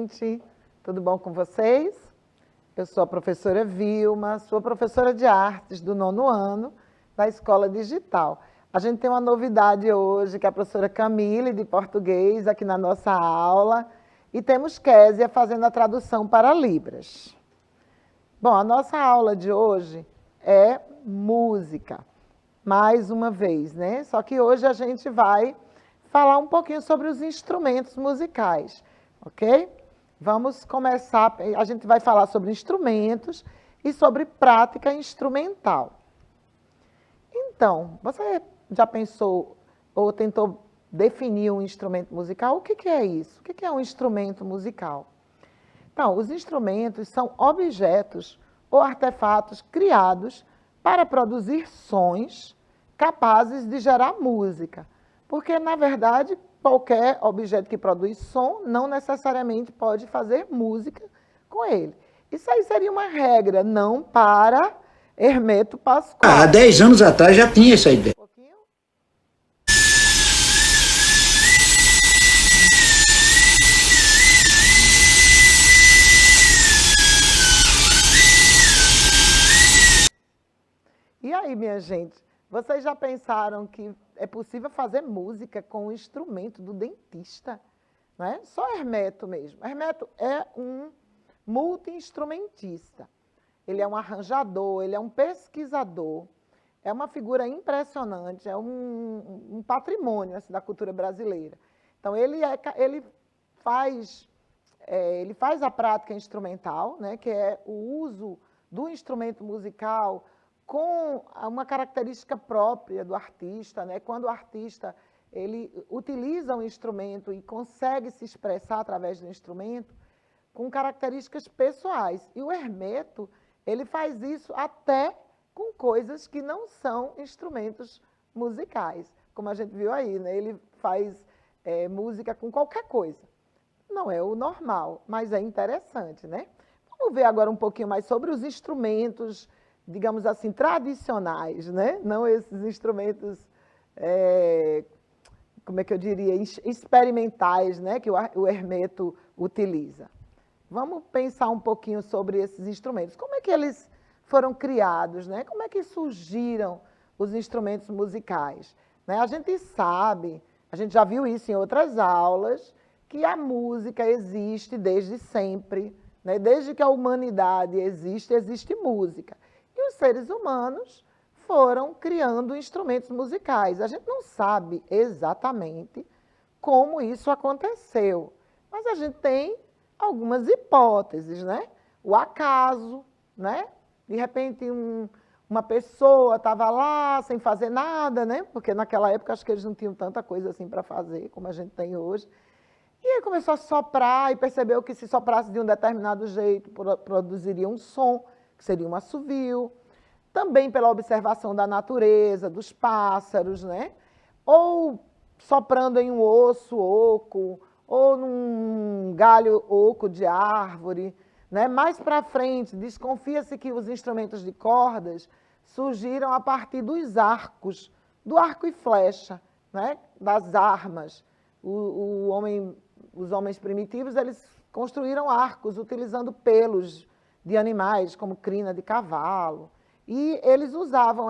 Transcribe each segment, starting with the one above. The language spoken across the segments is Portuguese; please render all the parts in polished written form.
gente! Tudo bom com vocês? Eu sou a professora Vilma, sou professora de artes do 9º ano da Escola Digital. A gente tem uma novidade hoje, que é a professora Camille, de português, aqui na nossa aula, e temos Késia fazendo a tradução para Libras. Bom, a nossa aula de hoje é música, mais uma vez, né? Só que hoje a gente vai falar um pouquinho sobre os instrumentos musicais, ok? Vamos começar, a gente vai falar sobre instrumentos e sobre prática instrumental. Então, você já pensou ou tentou definir um instrumento musical? O que é isso? O que é um instrumento musical? Então, os instrumentos são objetos ou artefatos criados para produzir sons capazes de gerar música. Porque, na verdade, qualquer objeto que produz som não necessariamente pode fazer música com ele. Isso aí seria uma regra, não para Hermeto Pascoal. Há 10 anos atrás já tinha essa ideia. E aí, minha gente, vocês já pensaram que é possível fazer música com o instrumento do dentista? Não é? Só Hermeto mesmo. Hermeto é um multi-instrumentista. Ele é um arranjador, ele é um pesquisador, é uma figura impressionante, é um patrimônio assim, da cultura brasileira. Então, ele faz a prática instrumental, né, que é o uso do instrumento musical com uma característica própria do artista, né? Quando o artista ele utiliza um instrumento e consegue se expressar através do instrumento com características pessoais. E o Hermeto, ele faz isso até com coisas que não são instrumentos musicais, como a gente viu aí, né? Ele faz música com qualquer coisa. Não é o normal, mas é interessante, né? Vamos ver agora um pouquinho mais sobre os instrumentos, digamos assim, tradicionais, né? Não esses instrumentos, como é que eu diria, experimentais, né? Que o Hermeto utiliza. Vamos pensar um pouquinho sobre esses instrumentos. Como é que eles foram criados, né? Como é que surgiram os instrumentos musicais? Né? A gente sabe, a gente já viu isso em outras aulas, que a música existe desde sempre, né? Desde que a humanidade existe, existe música. E os seres humanos foram criando instrumentos musicais. A gente não sabe exatamente como isso aconteceu, mas a gente tem algumas hipóteses, né? O acaso, né? De repente uma pessoa estava lá sem fazer nada, né? Porque naquela época acho que eles não tinham tanta coisa assim para fazer como a gente tem hoje. E aí começou a soprar e percebeu que se soprasse de um determinado jeito, produziria um som, que seria um assovio. Também pela observação da natureza, dos pássaros, né? Ou soprando em um osso oco, ou num galho oco de árvore, né? Mais para frente, desconfia-se que os instrumentos de cordas surgiram a partir dos arcos, do arco e flecha, né? Das armas. Os homens primitivos, eles construíram arcos utilizando pelos de animais, como crina de cavalo. E eles usavam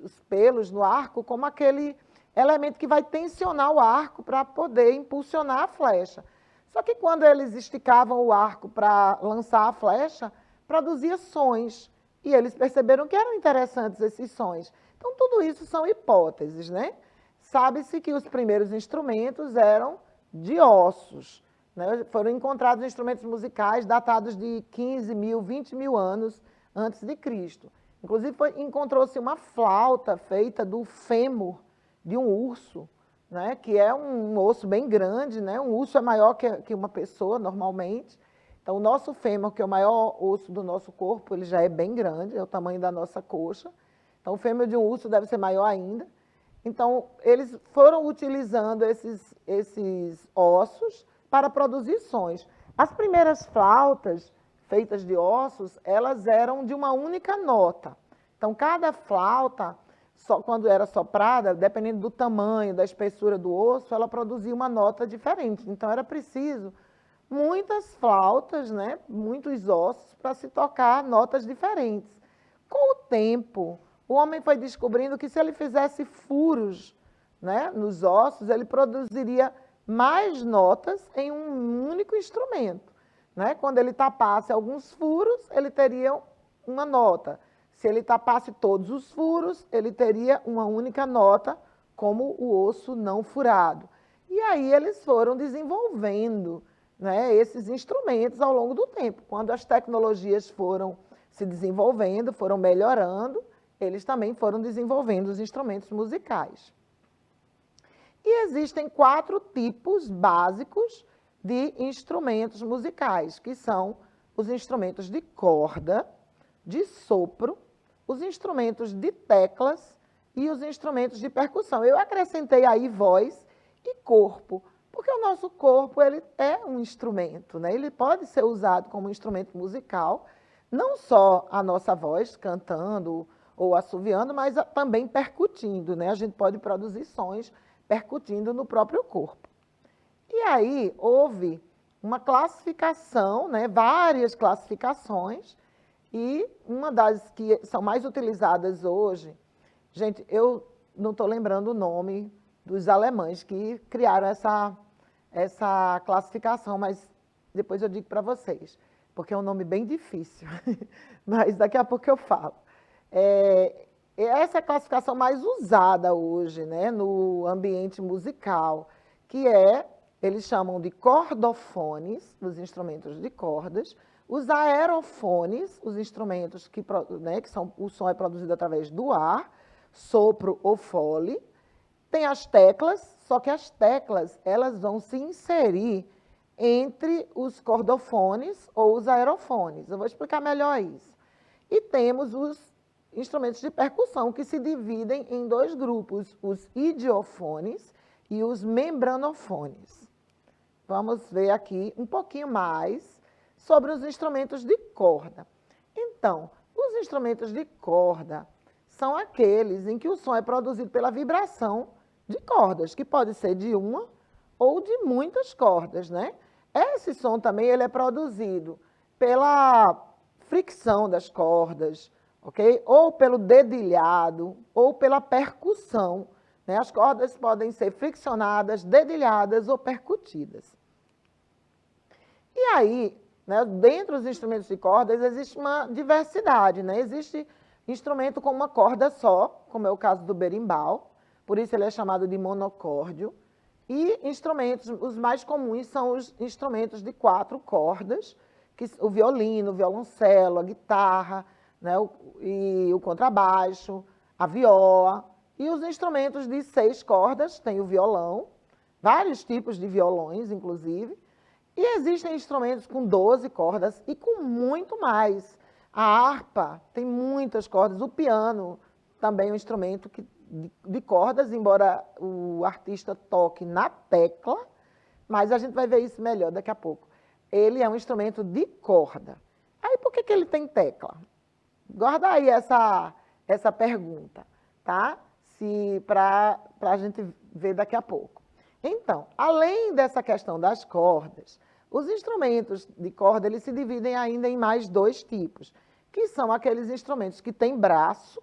os pelos no arco como aquele elemento que vai tensionar o arco para poder impulsionar a flecha. Só que quando eles esticavam o arco para lançar a flecha, produzia sons. E eles perceberam que eram interessantes esses sons. Então, tudo isso são hipóteses, né? Sabe-se que os primeiros instrumentos eram de ossos, né? Foram encontrados instrumentos musicais datados de 15 mil, 20 mil anos antes de Cristo. Inclusive, encontrou-se uma flauta feita do fêmur de um urso, né? Que é um osso bem grande, né? Um urso é maior que uma pessoa, normalmente. Então, o nosso fêmur, que é o maior osso do nosso corpo, ele já é bem grande, é o tamanho da nossa coxa. Então, o fêmur de um urso deve ser maior ainda. Então, eles foram utilizando esses ossos para produzir sons. As primeiras flautas feitas de ossos, elas eram de uma única nota. Então, cada flauta, quando era soprada, dependendo do tamanho, da espessura do osso, ela produzia uma nota diferente. Então, era preciso muitas flautas, né? Muitos ossos para se tocar notas diferentes. Com o tempo, o homem foi descobrindo que se ele fizesse furos, né, nos ossos, ele produziria mais notas em um único instrumento. Né? Quando ele tapasse alguns furos, ele teria uma nota. Se ele tapasse todos os furos, ele teria uma única nota, como o osso não furado. E aí eles foram desenvolvendo, né, esses instrumentos ao longo do tempo. Quando as tecnologias foram se desenvolvendo, foram melhorando, eles também foram desenvolvendo os instrumentos musicais. E existem 4 tipos básicos de instrumentos musicais, que são os instrumentos de corda, de sopro, os instrumentos de teclas e os instrumentos de percussão. Eu acrescentei aí voz e corpo, porque o nosso corpo ele é um instrumento, né? Ele pode ser usado como instrumento musical, não só a nossa voz cantando ou assoviando, mas também percutindo, né? A gente pode produzir sons percutindo no próprio corpo. E aí houve uma classificação, né? Várias classificações, e uma das que são mais utilizadas hoje, gente, eu não estou lembrando o nome dos alemães que criaram essa classificação, mas depois eu digo para vocês, porque é um nome bem difícil, mas daqui a pouco eu falo. Essa é a classificação mais usada hoje, né, no ambiente musical, que eles chamam de cordofones, os instrumentos de cordas, os aerofones, os instrumentos que, né, o som é produzido através do ar, sopro ou fole. Tem as teclas, só que as teclas elas vão se inserir entre os cordofones ou os aerofones. Eu vou explicar melhor isso. E temos os instrumentos de percussão, que se dividem em 2 grupos, os idiofones e os membranofones. Vamos ver aqui um pouquinho mais sobre os instrumentos de corda. Então, os instrumentos de corda são aqueles em que o som é produzido pela vibração de cordas, que pode ser de uma ou de muitas cordas, né? Esse som também ele é produzido pela fricção das cordas, ok? Ou pelo dedilhado, ou pela percussão, né? As cordas podem ser friccionadas, dedilhadas ou percutidas. E aí, né, dentro dos instrumentos de cordas, existe uma diversidade, né? Existe instrumento com uma corda só, como é o caso do berimbau, por isso ele é chamado de monocórdio. E instrumentos, os mais comuns são os instrumentos de 4 cordas, que o violino, o violoncelo, a guitarra, né, e o contrabaixo, a viola. E os instrumentos de 6 cordas, tem o violão, vários tipos de violões, inclusive. E existem instrumentos com 12 cordas e com muito mais. A harpa tem muitas cordas, o piano também é um instrumento de cordas, embora o artista toque na tecla, mas a gente vai ver isso melhor daqui a pouco. Ele é um instrumento de corda. Aí por que ele tem tecla? Guarda aí essa pergunta, tá? Para a gente ver daqui a pouco. Então, além dessa questão das cordas, os instrumentos de corda eles se dividem ainda em mais 2 tipos, que são aqueles instrumentos que têm braço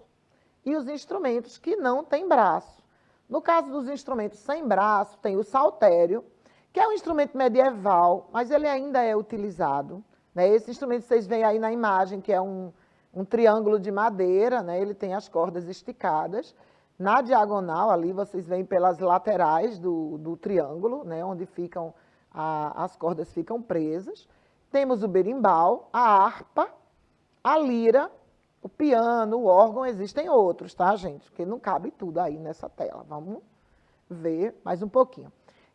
e os instrumentos que não têm braço. No caso dos instrumentos sem braço, tem o saltério, que é um instrumento medieval, mas ele ainda é utilizado, né? Esse instrumento vocês veem aí na imagem, que é um triângulo de madeira, né? Ele tem as cordas esticadas. Na diagonal, ali, vocês veem pelas laterais do triângulo, né? Onde ficam as cordas ficam presas. Temos o berimbau, a harpa, a lira, o piano, o órgão, existem outros, tá, gente? Porque não cabe tudo aí nessa tela. Vamos ver mais um pouquinho.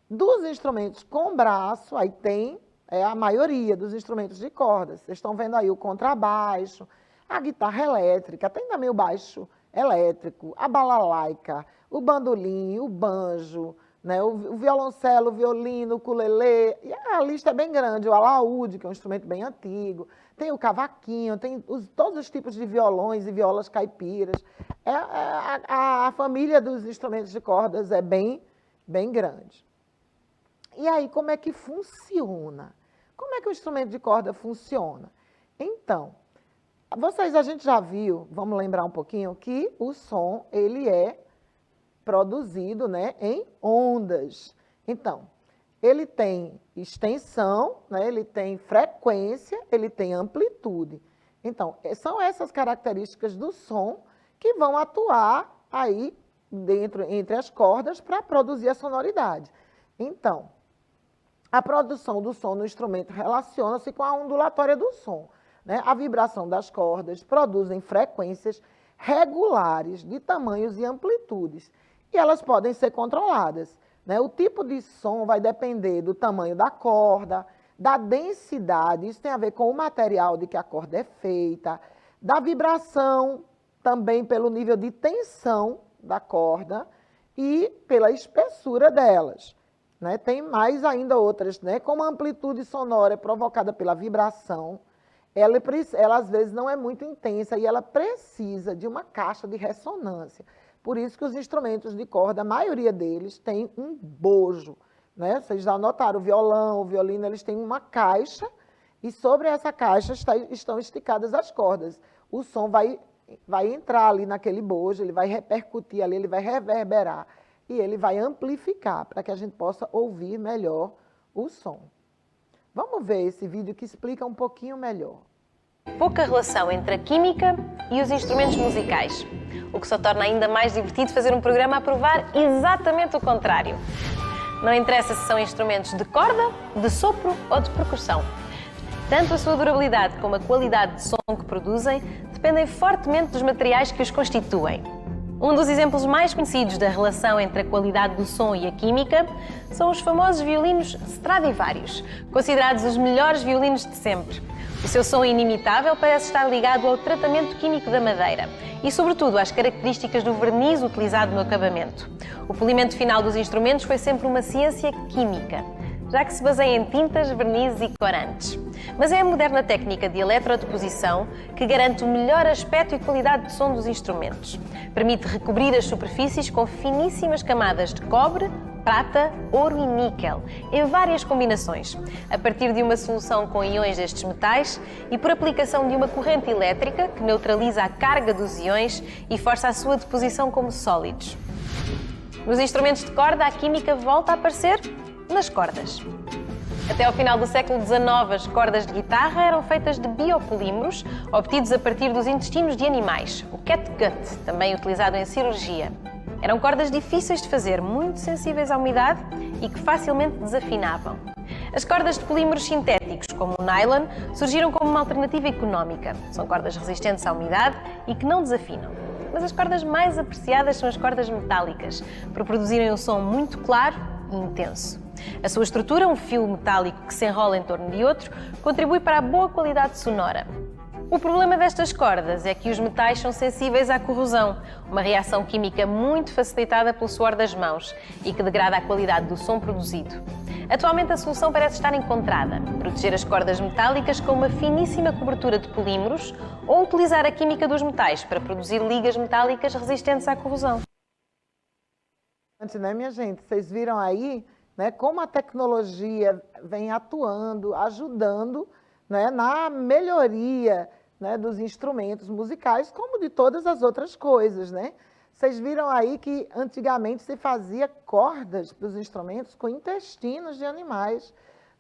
Dos instrumentos com braço, aí tem a maioria dos instrumentos de cordas. Vocês estão vendo aí o contrabaixo, a guitarra elétrica, tem também o baixo elétrico, a balalaica, o bandolim, o banjo, né, o violoncelo, o violino, o ukulele, e a lista é bem grande, o alaúde, que é um instrumento bem antigo, tem o cavaquinho, tem todos os tipos de violões e violas caipiras. A família dos instrumentos de cordas é bem grande. E aí, como é que funciona? como é que o instrumento de corda funciona? Então, a gente já viu, vamos lembrar um pouquinho, que o som, ele é produzido, né, em ondas. Então, ele tem extensão, né, ele tem frequência, ele tem amplitude. Então, são essas características do som que vão atuar aí entre as cordas para produzir a sonoridade. Então, a produção do som no instrumento relaciona-se com a ondulatória do som, né? A vibração das cordas produzem frequências regulares de tamanhos e amplitudes, e elas podem ser controladas, né? O tipo de som vai depender do tamanho da corda, da densidade, isso tem a ver com o material de que a corda é feita, da vibração, também pelo nível de tensão da corda e pela espessura delas. Né? Tem mais ainda outras, né? Como a amplitude sonora é provocada pela vibração, ela às vezes não é muito intensa e ela precisa de uma caixa de ressonância. Por isso que os instrumentos de corda, a maioria deles, tem um bojo. Né? Vocês já notaram, o violão, o violino, eles têm uma caixa e sobre essa caixa estão esticadas as cordas. O som vai entrar ali naquele bojo, ele vai repercutir ali, ele vai reverberar e ele vai amplificar para que a gente possa ouvir melhor o som. Vamos ver esse vídeo que explica um pouquinho melhor. Pouca relação entre a química e os instrumentos musicais, o que só torna ainda mais divertido fazer um programa a provar exatamente o contrário. Não interessa se são instrumentos de corda, de sopro ou de percussão. Tanto a sua durabilidade como a qualidade de som que produzem dependem fortemente dos materiais que os constituem. Um dos exemplos mais conhecidos da relação entre a qualidade do som e a química são os famosos violinos Stradivarius, considerados os melhores violinos de sempre. O seu som inimitável parece estar ligado ao tratamento químico da madeira e, sobretudo, às características do verniz utilizado no acabamento. O polimento final dos instrumentos foi sempre uma ciência química, já que se baseia em tintas, vernizes e corantes. Mas é a moderna técnica de eletrodeposição que garante o melhor aspecto e qualidade de som dos instrumentos. Permite recobrir as superfícies com finíssimas camadas de cobre, prata, ouro e níquel, em várias combinações, a partir de uma solução com íons destes metais e por aplicação de uma corrente elétrica que neutraliza a carga dos íons e força a sua deposição como sólidos. Nos instrumentos de corda, a química volta a aparecer nas cordas. Até ao final do século XIX, as cordas de guitarra eram feitas de biopolímeros, obtidos a partir dos intestinos de animais, o catgut, também utilizado em cirurgia. Eram cordas difíceis de fazer, muito sensíveis à umidade e que facilmente desafinavam. As cordas de polímeros sintéticos, como o nylon, surgiram como uma alternativa económica. São cordas resistentes à umidade e que não desafinam. Mas as cordas mais apreciadas são as cordas metálicas, por produzirem um som muito claro e intenso. A sua estrutura, um fio metálico que se enrola em torno de outro, contribui para a boa qualidade sonora. O problema destas cordas é que os metais são sensíveis à corrosão, uma reação química muito facilitada pelo suor das mãos e que degrada a qualidade do som produzido. Atualmente a solução parece estar encontrada: proteger as cordas metálicas com uma finíssima cobertura de polímeros ou utilizar a química dos metais para produzir ligas metálicas resistentes à corrosão. Né, minha gente? Vocês viram aí, né, como a tecnologia vem atuando, ajudando, né, na melhoria, né, dos instrumentos musicais, como de todas as outras coisas, né? Vocês viram aí que antigamente se fazia cordas para os instrumentos com intestinos de animais,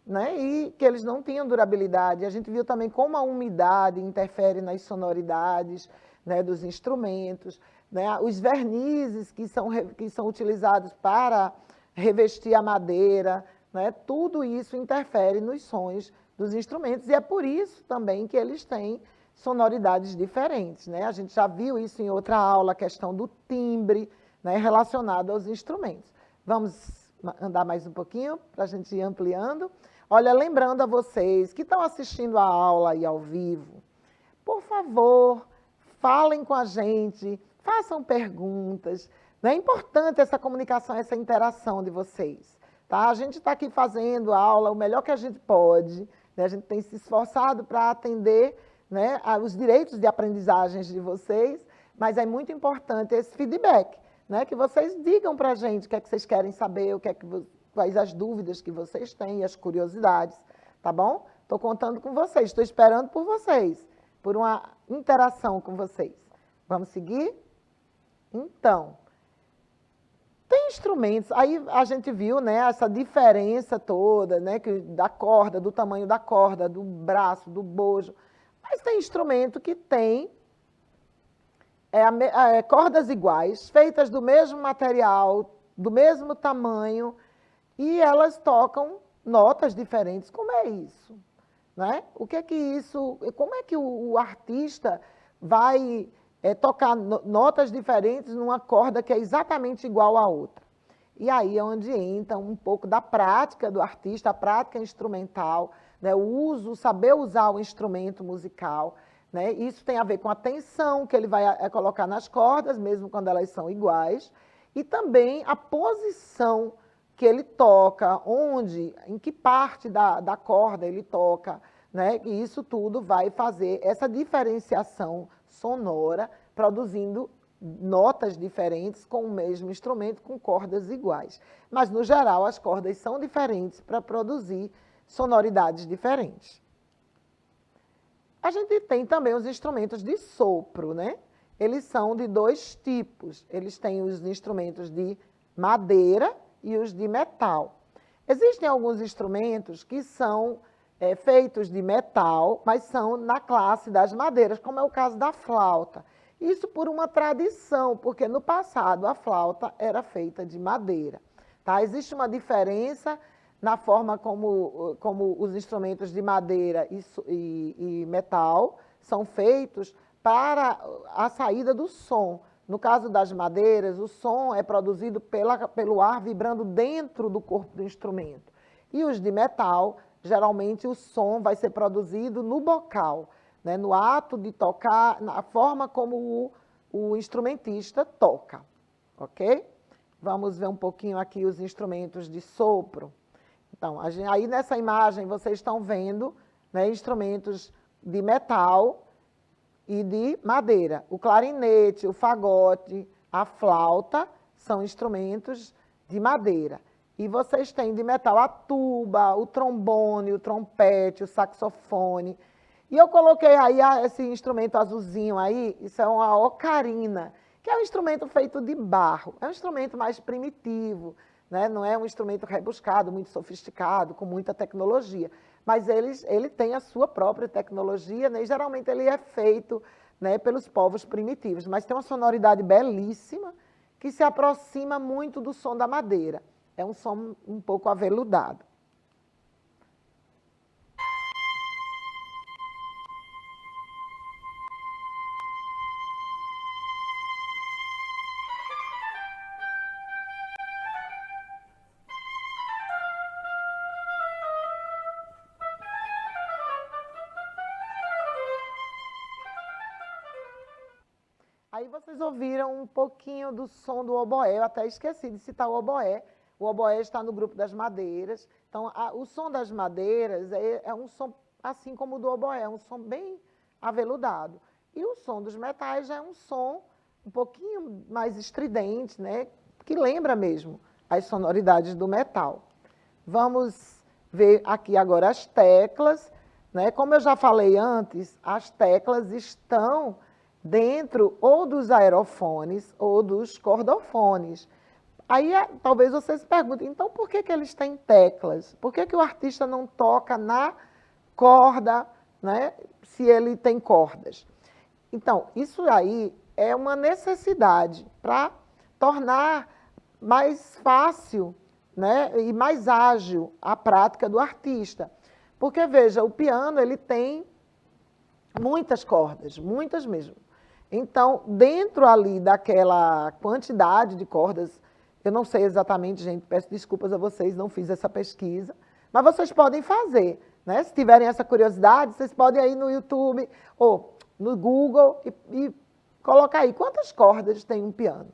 né? E que eles não tinham durabilidade. A gente viu também como a umidade interfere nas sonoridades, né, dos instrumentos, né? Os vernizes que são utilizados para revestir a madeira, né? Tudo isso interfere nos sons dos instrumentos e é por isso também que eles têm sonoridades diferentes, né? A gente já viu isso em outra aula, a questão do timbre, né, relacionado aos instrumentos. Vamos andar mais um pouquinho para a gente ir ampliando. Olha, lembrando a vocês que estão assistindo a aula aí ao vivo, por favor, falem com a gente, façam perguntas. É importante essa comunicação, essa interação de vocês. Tá? A gente está aqui fazendo a aula o melhor que a gente pode, né? A gente tem se esforçado para atender, né, os direitos de aprendizagens de vocês, mas é muito importante esse feedback, né, que vocês digam para a gente o que é que vocês querem saber, quais as dúvidas que vocês têm, as curiosidades, tá bom? Estou contando com vocês, estou esperando por vocês, por uma interação com vocês. Vamos seguir? Então, tem instrumentos, aí a gente viu, né, essa diferença toda, né, da corda, do tamanho da corda, do braço, do bojo, mas tem instrumento que tem cordas iguais, feitas do mesmo material, do mesmo tamanho, e elas tocam notas diferentes. Como é isso? Né? O que é que isso, como é que o artista vai tocar notas diferentes numa corda que é exatamente igual à outra? E aí é onde entra um pouco da prática do artista, a prática instrumental, né? O uso, saber usar o instrumento musical, né? Isso tem a ver com a tensão que ele vai colocar nas cordas, mesmo quando elas são iguais, e também a posição que ele toca, onde, em que parte da corda ele toca, né? E isso tudo vai fazer essa diferenciação sonora, produzindo notas diferentes com o mesmo instrumento, com cordas iguais. Mas, no geral, as cordas são diferentes para produzir sonoridades diferentes. A gente tem também os instrumentos de sopro, né? Eles são de dois tipos. Eles têm os instrumentos de madeira e os de metal. Existem alguns instrumentos que são feitos de metal, mas são na classe das madeiras, como é o caso da flauta. Isso por uma tradição, porque no passado a flauta era feita de madeira. Tá? Existe uma diferença na forma como os instrumentos de madeira e metal são feitos para a saída do som. No caso das madeiras, o som é produzido pelo ar vibrando dentro do corpo do instrumento. E os de metal, geralmente o som vai ser produzido no bocal, né, no ato de tocar, na forma como o instrumentista toca. Ok? Vamos ver um pouquinho aqui os instrumentos de sopro. Então, aí nessa imagem vocês estão vendo, né, instrumentos de metal e de madeira. O clarinete, o fagote, a flauta são instrumentos de madeira. E vocês têm de metal a tuba, o trombone, o trompete, o saxofone. E eu coloquei aí esse instrumento azulzinho aí, isso é uma ocarina, que é um instrumento feito de barro. É um instrumento mais primitivo, né? Não é um instrumento rebuscado, muito sofisticado, com muita tecnologia. Mas ele tem a sua própria tecnologia, né? E geralmente ele é feito, né, pelos povos primitivos. Mas tem uma sonoridade belíssima que se aproxima muito do som da madeira. É um som um pouco aveludado. Aí vocês ouviram um pouquinho do som do oboé, eu até esqueci de citar o oboé. O oboé está no grupo das madeiras. Então, o som das madeiras é um som, assim como o do oboé, é um som bem aveludado. E o som dos metais já é um som um pouquinho mais estridente, né? Que lembra mesmo as sonoridades do metal. Vamos ver aqui agora as teclas, né? Como eu já falei antes, as teclas estão dentro ou dos aerofones ou dos cordofones. Aí talvez vocês se perguntem, então por que eles têm teclas? Por que o artista não toca na corda, né, se ele tem cordas? Então, isso aí é uma necessidade para tornar mais fácil, né, e mais ágil a prática do artista. Porque, veja, o piano ele tem muitas cordas, muitas mesmo. Então, dentro ali daquela quantidade de cordas, eu não sei exatamente, gente, peço desculpas a vocês, não fiz essa pesquisa, mas vocês podem fazer, né? Se tiverem essa curiosidade, vocês podem ir no YouTube ou no Google e colocar aí quantas cordas tem um piano,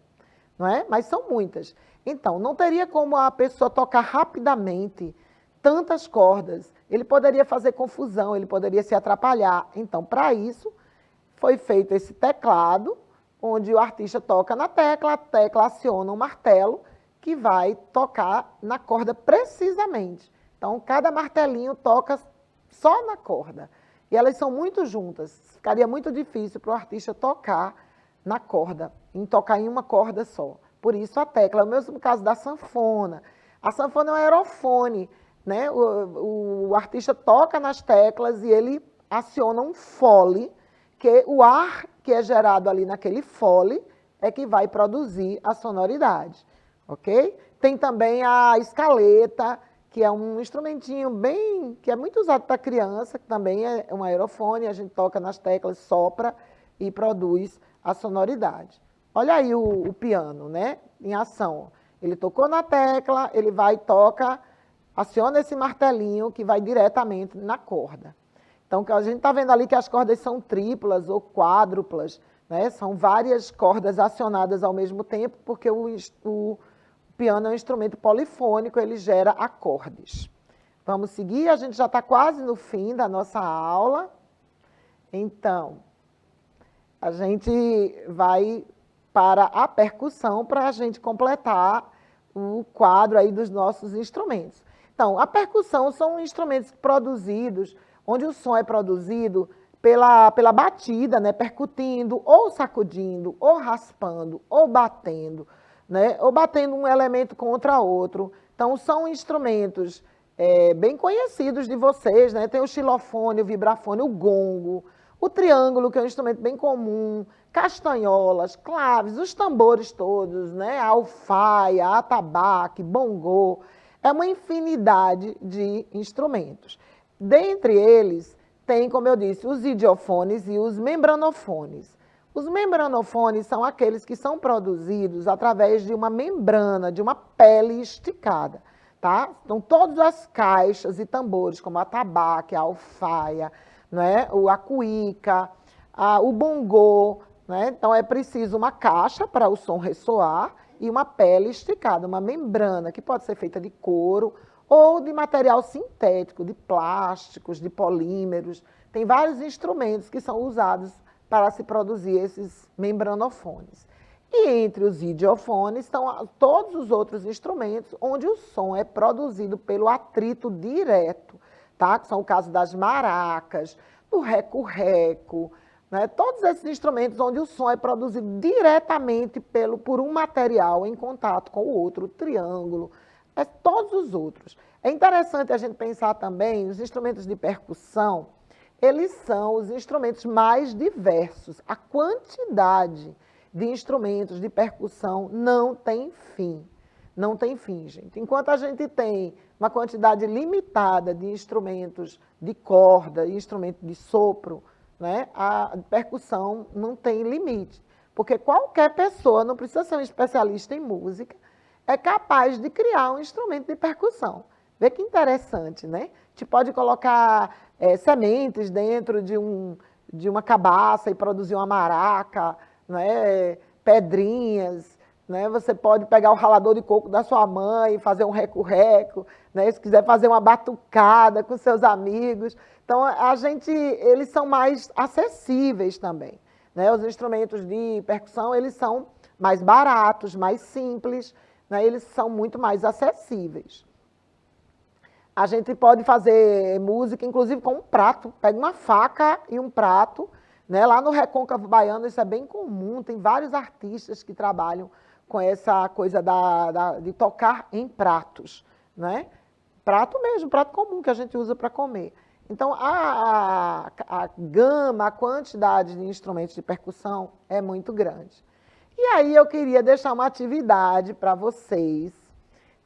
não é? Mas são muitas. Então, não teria como a pessoa tocar rapidamente tantas cordas, ele poderia fazer confusão, ele poderia se atrapalhar. Então, para isso, foi feito esse teclado, onde o artista toca na tecla, a tecla aciona um martelo que vai tocar na corda precisamente. Então, cada martelinho toca só na corda. E elas são muito juntas, ficaria muito difícil para o artista tocar na corda, em tocar em uma corda só. Por isso a tecla, é o mesmo caso da sanfona. A sanfona é um aerofone, né? O artista toca nas teclas e ele aciona um fole, que o ar que é gerado ali naquele fole é que vai produzir a sonoridade, ok? Tem também a escaleta, que é um instrumentinho que é muito usado para criança, que também é um aerofone, a gente toca nas teclas, sopra e produz a sonoridade. Olha aí o piano, né, em ação. Ele tocou na tecla, ele vai e toca, aciona esse martelinho que vai diretamente na corda. Então, a gente está vendo ali que as cordas são triplas ou quádruplas, né? São várias cordas acionadas ao mesmo tempo, porque o piano é um instrumento polifônico, ele gera acordes. Vamos seguir, a gente já está quase no fim da nossa aula. Então, a gente vai para a percussão para a gente completar o quadro aí dos nossos instrumentos. Então, a percussão são instrumentos produzidos, onde o som é produzido pela batida, né, percutindo, ou sacudindo, ou raspando, ou batendo, né, ou batendo um elemento contra outro. Então, são instrumentos bem conhecidos de vocês, né? Tem o xilofone, o vibrafone, o gongo, o triângulo, que é um instrumento bem comum, castanholas, claves, os tambores todos, né? A alfaia, atabaque, bongô, é uma infinidade de instrumentos. Dentre eles, tem, como eu disse, os idiofones e os membranofones. Os membranofones são aqueles que são produzidos através de uma membrana, de uma pele esticada, tá? Então, todas as caixas e tambores, como a atabaque, a alfaia, né? A cuíca, o bongô, né? Então, é preciso uma caixa para o som ressoar e uma pele esticada, uma membrana, que pode ser feita de couro ou de material sintético, de plásticos, de polímeros. Tem vários instrumentos que são usados para se produzir esses membranofones. E entre os idiofones estão todos os outros instrumentos onde o som é produzido pelo atrito direto, tá? Que são o caso das maracas, do reco-reco, né? Todos esses instrumentos onde o som é produzido diretamente por um material em contato com o outro, o triângulo, todos os outros. É interessante a gente pensar também, os instrumentos de percussão, eles são os instrumentos mais diversos. A quantidade de instrumentos de percussão não tem fim. Não tem fim, gente. Enquanto a gente tem uma quantidade limitada de instrumentos de corda e instrumento de sopro, né, a percussão não tem limite. Porque qualquer pessoa, não precisa ser um especialista em música, é capaz de criar um instrumento de percussão. Vê que interessante, né? A gente pode colocar sementes dentro de uma cabaça e produzir uma maraca, né? Pedrinhas, né? Você pode pegar o ralador de coco da sua mãe e fazer um reco-reco, né? Se quiser fazer uma batucada com seus amigos. Então, eles são mais acessíveis também, né? Os instrumentos de percussão, eles são mais baratos, mais simples, né? Eles são muito mais acessíveis. A gente pode fazer música, inclusive, com um prato. Pega uma faca e um prato, né? Lá no Recôncavo Baiano isso é bem comum, tem vários artistas que trabalham com essa coisa de tocar em pratos, né? Prato mesmo, prato comum que a gente usa para comer. Então, a gama, a quantidade de instrumentos de percussão é muito grande. E aí eu queria deixar uma atividade para vocês,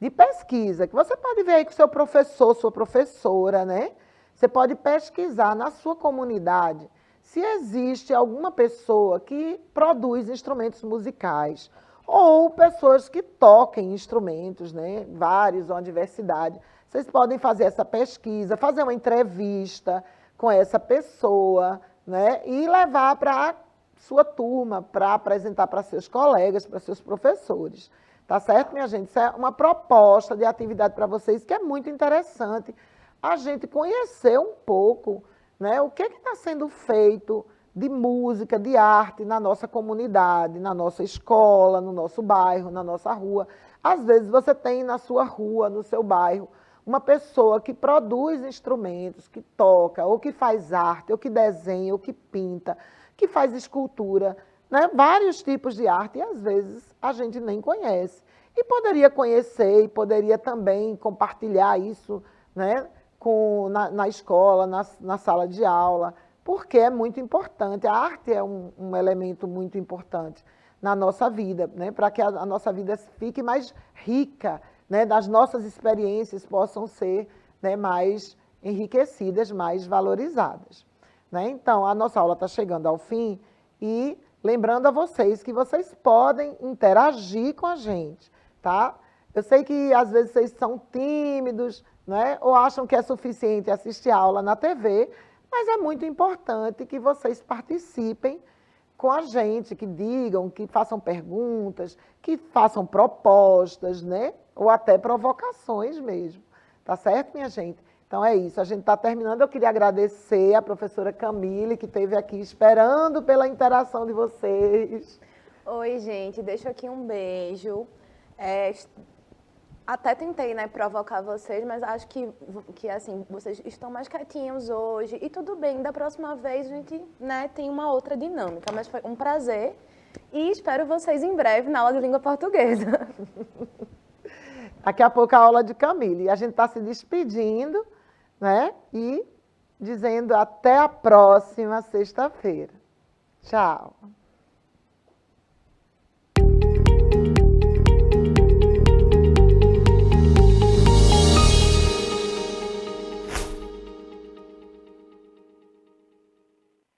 de pesquisa, que você pode ver aí com seu professor, sua professora, né? Você pode pesquisar na sua comunidade se existe alguma pessoa que produz instrumentos musicais ou pessoas que toquem instrumentos, né? Vários, uma diversidade. Vocês podem fazer essa pesquisa, fazer uma entrevista com essa pessoa, né? E levar para sua turma, para apresentar para seus colegas, para seus professores. Tá certo, minha gente? Isso é uma proposta de atividade para vocês que é muito interessante a gente conhecer um pouco, né, o que está sendo feito de música, de arte na nossa comunidade, na nossa escola, no nosso bairro, na nossa rua. Às vezes você tem na sua rua, no seu bairro, uma pessoa que produz instrumentos, que toca, ou que faz arte, ou que desenha, ou que pinta, que faz escultura, né? Vários tipos de arte, e às vezes a gente nem conhece. E poderia conhecer, e poderia também compartilhar isso, né? Na escola, na sala de aula, porque é muito importante. A arte é um elemento muito importante na nossa vida, né? Para que a nossa vida fique mais rica, né? Das nossas experiências possam ser, né, mais enriquecidas, mais valorizadas. Né? Então, a nossa aula está chegando ao fim e lembrando a vocês que vocês podem interagir com a gente, tá? Eu sei que às vezes vocês são tímidos, né? Ou acham que é suficiente assistir a aula na TV, mas é muito importante que vocês participem com a gente, que digam, que façam perguntas, que façam propostas, né? Ou até provocações mesmo. Tá certo, minha gente? Então é isso, a gente está terminando. Eu queria agradecer a professora Camille, que esteve aqui esperando pela interação de vocês. Oi, gente, deixo aqui um beijo. Até tentei, né, provocar vocês, mas acho que assim, vocês estão mais quietinhos hoje. E tudo bem, da próxima vez a gente, né, tem uma outra dinâmica. Mas foi um prazer e espero vocês em breve na aula de língua portuguesa. Daqui a pouco a aula de Camille. E a gente está se despedindo, né, e dizendo até a próxima sexta-feira. Tchau.